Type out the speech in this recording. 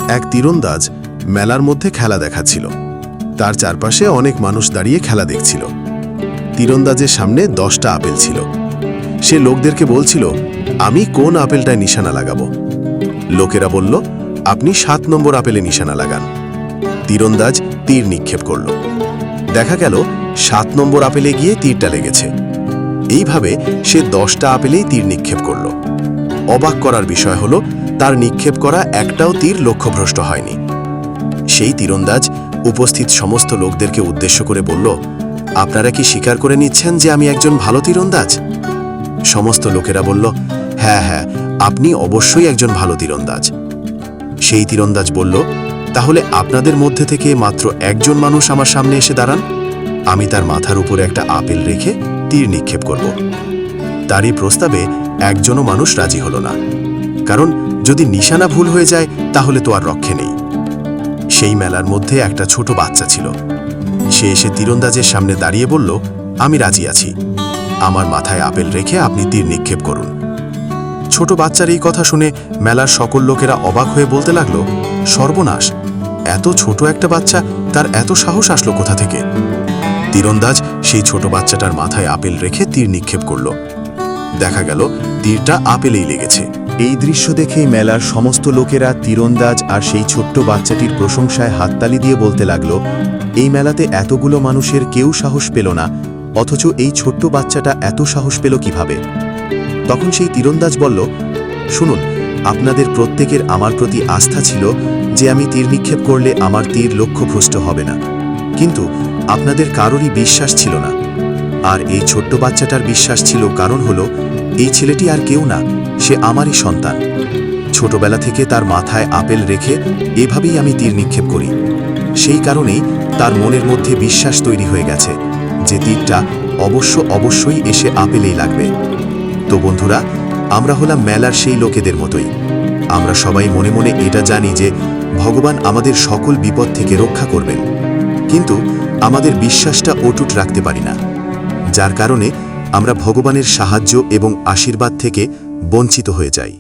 এক তীরন্দাজ মেলার মধ্যে খেলা দেখাচ্ছিল। তার চারপাশে অনেক মানুষ দাঁড়িয়ে খেলা দেখছিল। তীরন্দাজের সামনে 10টা আপেল ছিল। সে লোকদেরকে বলছিল, আমি কোন আপেলটায় নিশানা লাগাবো। লোকেরা বলল, আপনি 7 নম্বর আপেলে নিশানা লাগান। তীরন্দাজ তীর নিক্ষেপ করল। দেখা গেল 7 নম্বর আপেলে গিয়ে তীরটা লেগেছে। এইভাবে সে 10টা আপেলেই তীর নিক্ষেপ করল। অবাক করার বিষয় হলো, তার নিক্ষেপ করা একটাও তীর লক্ষ্যভ্রষ্ট হয়নি। সেই তীরন্দাজ উপস্থিত সমস্ত লোকদেরকে উদ্দেশ্য করে বলল, আপনারা কি স্বীকার করে নিচ্ছেন যে আমি একজন ভালো তীরন্দাজ? সমস্ত লোকেরা বলল, হ্যাঁ হ্যাঁ, আপনি অবশ্যই একজন ভালো তীরন্দাজ। সেই তীরন্দাজ বলল, তাহলে আপনাদের মধ্যে থেকে মাত্র একজন মানুষ আমার সামনে এসে দাঁড়ান, আমি তার মাথার উপরে একটা আপেল রেখে তীর নিক্ষেপ করব। তার এই প্রস্তাবে একজনও মানুষ রাজি হল না, কারণ যদি নিশানা ভুল হয়ে যায় তাহলে তো আর রক্ষে নেই। সেই মেলার মধ্যে একটা ছোট বাচ্চা ছিল। সে এসে তীরন্দাজের সামনে দাঁড়িয়ে বলল, আমি রাজি আছি, আমার মাথায় আপেল রেখে আপনি তীর নিক্ষেপ করুন। ছোট বাচ্চার এই কথা শুনে মেলার সকল লোকেরা অবাক হয়ে বলতে লাগলো, সর্বনাশ, এত ছোট একটা বাচ্চা, তার এত সাহস আসলো কোথা থেকে? তীরন্দাজ সেই ছোট বাচ্চাটার মাথায় আপেল রেখে তীর নিক্ষেপ করল। দেখা গেল তীরটা আপেলেই লেগেছে। এই দৃশ্য দেখে মেলার সমস্ত লোকেরা তীরন্দাজ আর সেই ছোট্ট বাচ্চাটির প্রশংসায় হাততালি দিয়ে বলতে লাগলো, এই মেলাতে এতগুলো মানুষের কেউ সাহস পেল না, অথচ এই ছোট্ট বাচ্চাটা এত সাহস পেল কিভাবে? তখন সেই তীরন্দাজ বলল, শুনুন, আপনাদের প্রত্যেকের আমার প্রতি আস্থা ছিল যে আমি তীর নিক্ষেপ করলে আমার তীর লক্ষ্যভ্রষ্ট হবে না, কিন্তু আপনাদের কারোরই বিশ্বাস ছিল না। আর এই ছোট্ট বাচ্চাটার বিশ্বাস ছিল, কারণ হলো এই ছেলেটি আর কেউ না, সে আমারই সন্তান। ছোটবেলা থেকে তার মাথায় আপেল রেখে এভাবেই আমি তীর নিক্ষেপ করি। সেই কারণেই তার মনের মধ্যে বিশ্বাস তৈরি হয়ে গেছে যে তীরটা অবশ্যই এসে আপেলেই লাগবে। তো বন্ধুরা, আমরা হলাম মেলার সেই লোকেদের মতোই। আমরা সবাই মনে মনে এটা জানি যে ভগবান আমাদের সকল বিপদ থেকে রক্ষা করবেন, কিন্তু আমাদের বিশ্বাসটা অটুট রাখতে পারি না, যার কারণে আমরা ভগবানের সাহায্য এবং আশীর্বাদ থেকে বঞ্চিত হয়ে যাই।